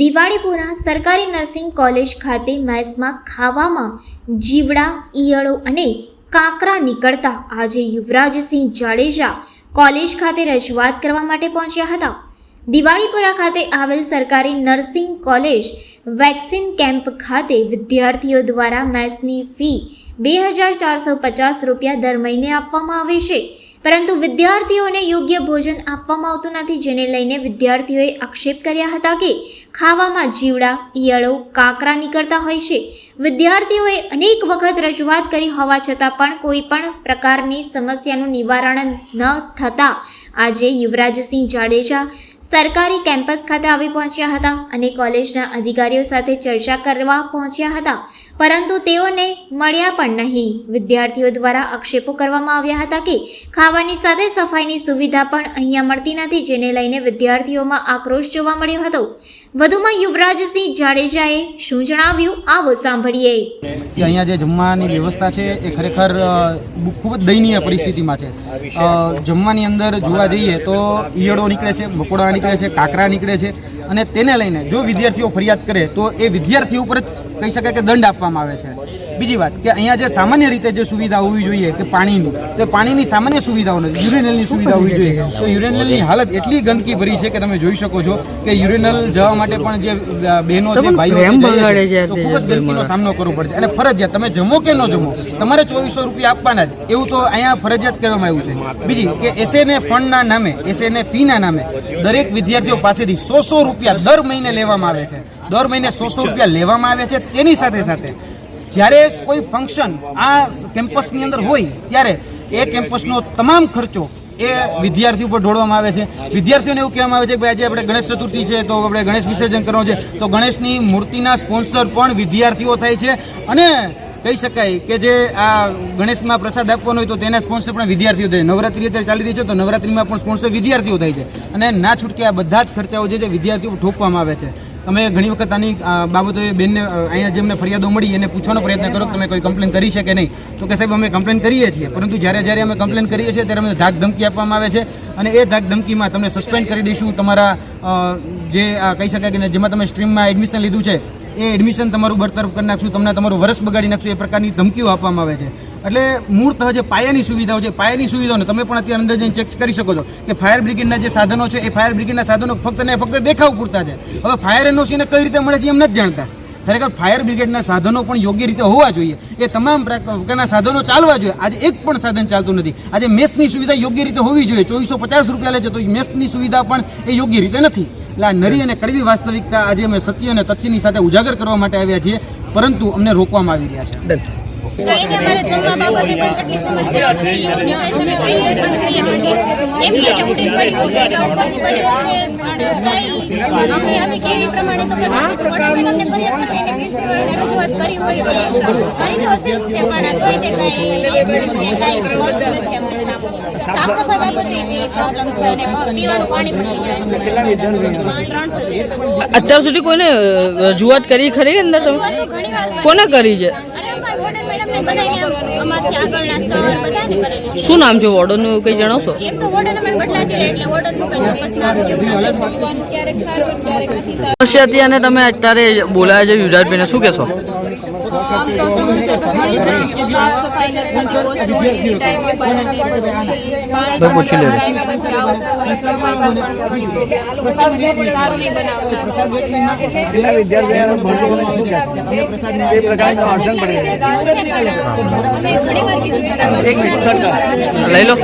દિવાળીપુરા સરકારી nursing college ખાતે મેસમાં ખાવામાં જીવડા, ઈયળો અને કાંકરા નીકળતા આજે યુવરાજસિંહ જાડેજા કોલેજ ખાતે રજૂઆત કરવા માટે પહોંચ્યા હતા. દિવાળીપુરા ખાતે આવેલ સરકારી નર્સિંગ કોલેજ વેક્સિન કેમ્પ ખાતે વિદ્યાર્થીઓ દ્વારા મેસની ફી 2450 રૂપિયા દર મહિને આપવામાં આવે છે, પરંતુ વિદ્યાર્થીઓને યોગ્ય ભોજન આપવામાં આવતું નથી, જેને લઈને વિદ્યાર્થીઓએ આક્ષેપ કર્યા હતા કે ખાવામાં જીવડા, ઈયળો, કાંકરા નીકળતા હોય છે. વિદ્યાર્થીઓએ અનેક વખત રજૂઆત કરી હોવા છતાં પણ કોઈ પણ પ્રકારની સમસ્યાનું નિવારણ ન થતાં આજે યુવરાજસિંહ જાડેજા સરકારી કેમ્પસ ખાતે આવી પહોંચ્યા હતા અને કોલેજના અધિકારીઓ સાથે ચર્ચા કરવા પહોંચ્યા હતા, પરંતુ તેઓને મળ્યા પણ નહીં. વિદ્યાર્થીઓ દ્વારા આક્ષેપો કરવામાં આવ્યા હતા કે ખાવાની સાથે સફાઈની સુવિધા પણ અહીંયા મળતી નથી, જેને લઈને વિદ્યાર્થીઓમાં આક્રોશ જોવા મળ્યો હતો. વધુમાં યુવરાજસિંહ જાડેજાએ શું જણાવ્યું, આવો સાંભળીએ. અહીંયા જે જમવાની વ્યવસ્થા છે એ ખરેખર ખૂબ જ દયનીય પરિસ્થિતિમાં છે. જમવાની અંદર જોવા જઈએ તો ઈયળો નીકળે છે, મકોડા નીકળે છે, કાંકરા નીકળે છે, અને તેને લઈને જો વિદ્યાર્થીઓ ફરિયાદ કરે તો એ વિદ્યાર્થીઓ ઉપર જ કહી શકાય કે દંડ આપવામાં આવે છે. બીજી વાત કે અહીંયા જે સામાન્ય રીતે જે સુવિધા હોવી જોઈએ કે પાણીની, તો પાણીની સામાન્ય સુવિધાઓ નથી, યુરિનલની સુવિધા હોવી જોઈએ. તો યુરિનલની હાલત એટલી ગંદકી ભરી છે કે તમે જોઈ શકો છો કે યુરિનલ જવા માટે પણ જે બહેનો છે, ભાઈઓ છે, તો ખૂબ જ ગંદકીનો સામનો કરવો પડે છે. અને ફરજિયાત તમે જમો કે ન જમો, તમારે 2400 રૂપિયા આપવાના જ, એવું તો અહીંયા ફરજિયાત કરવામાં આવ્યું છે. બીજી કે એસએનએ ફંડના નામે, એસએનએ ફીના નામે દરેક વિદ્યાર્થીઓ પાસેથી 100 રૂપિયા દર મહિને લેવામાં આવે છે. દર મહિને 100 રૂપિયા લેવામાં આવે છે. તેની સાથે સાથે જ્યારે કોઈ ફંક્શન આ કેમ્પસની અંદર હોય ત્યારે એ કેમ્પસનો તમામ ખર્ચો એ વિદ્યાર્થીઓ પર ઢોળવામાં આવે છે. વિદ્યાર્થીઓને એવું કહેવામાં આવે છે કે ભાઈ આજે આપણે ગણેશ ચતુર્થી છે તો આપણે ગણેશ વિસર્જન કરવાનું છે, તો ગણેશની મૂર્તિના સ્પોન્સર પણ વિદ્યાર્થીઓ થાય છે. અને કહી શકાય કે જે આ ગણેશમાં પ્રસાદ આપવાનો હોય તો તેના સ્પોન્સર પણ વિદ્યાર્થીઓ થાય. નવરાત્રિ અત્યારે ચાલી રહી છે તો નવરાત્રિમાં પણ સ્પોન્સર વિદ્યાર્થીઓ થાય છે. અને ના છૂટકે આ બધા જ ખર્ચાઓ જે વિદ્યાર્થીઓ ઠોકવામાં આવે છે. તમે ઘણી વખત આની બાબતોએ બેનને અહીંયા જેમને ફરિયાદો મળી એને પૂછવાનો પ્રયત્ન કરો કે તમે કોઈ કમ્પ્લેન કરી છે કે નહીં, તો કે સાહેબ અમે કમ્પ્લેન કરીએ છીએ, પરંતુ જ્યારે અમે કમ્પ્લેન કરીએ છીએ ત્યારે અમને ધાક ધમકી આપવામાં આવે છે. અને એ ધાક ધમકીમાં તમને સસ્પેન્ડ કરી દઈશું, તમારા જે કહી શકાય કે જેમાં તમે સ્ટ્રીમમાં એડમિશન લીધું છે એ એડમિશન તમારું બરતરફ કરી નાખશું, તમને તમારું વર્ષ બગાડી નાખશું, એ પ્રકારની ધમકીઓ આપવામાં આવે છે. એટલે મૂળતઃ જે પાયાની સુવિધાઓ છે, પાયાની સુવિધાઓને તમે પણ અત્યારે અંદર જઈને ચેક કરી શકો છો કે ફાયર બ્રિગેડના જે સાધનો છે એ ફાયર બ્રિગેડના સાધનો ફક્ત ને ફક્ત દેખાવ પૂરતા છે. હવે ફાયર એનઓસીને કઈ રીતે મળે છે એમ નથી જાણતા. ખરેખર ફાયર બ્રિગેડના સાધનો પણ યોગ્ય રીતે હોવા જોઈએ, એ તમામ પ્રકારના સાધનો ચાલવા જોઈએ. આજે એક પણ સાધન ચાલતું નથી. આજે મેસની સુવિધા યોગ્ય રીતે હોવી જોઈએ. 2450 રૂપિયા લે છે તો મેસની સુવિધા પણ એ યોગ્ય રીતે નથી. એટલે આ નરી અને કડવી વાસ્તવિકતા આજે અમે સત્ય અને તથ્યની સાથે ઉજાગર કરવા માટે આવ્યા છીએ, પરંતુ અમને રોકવામાં આવી રહ્યા છે. કઈને અમારે જમવા બાબતે પણ કેટલી સમસ્યાઓ છે. યુનિવર્સિટી કઈ પણ એક રીતે ઉડી પડ્યું છે કે ઉપરની પડ્યું છે, પણ અમે કેવી પ્રમાણે તો આ પ્રકારનું ફરિયાદ કરીને રજૂઆત કરી હોય કરી તો હશે જ તે, પણ આ છે કે સાફ સફાઈ બાબતે પ્રોબ્લેમ છે અને પીવાનું પાણી પણ અત્યાર સુધી કોઈને રજૂઆત કરી ખરી અંદર? કોને કરી છે? શું નામ છે વોર્ડનનું, કંઈ જણાવશો? સમસ્યા હતી અને તમે અત્યારે બોલાયા છે યુવરાજભાઈને, શું કહેશો? પૂછી લે. લઈ લો.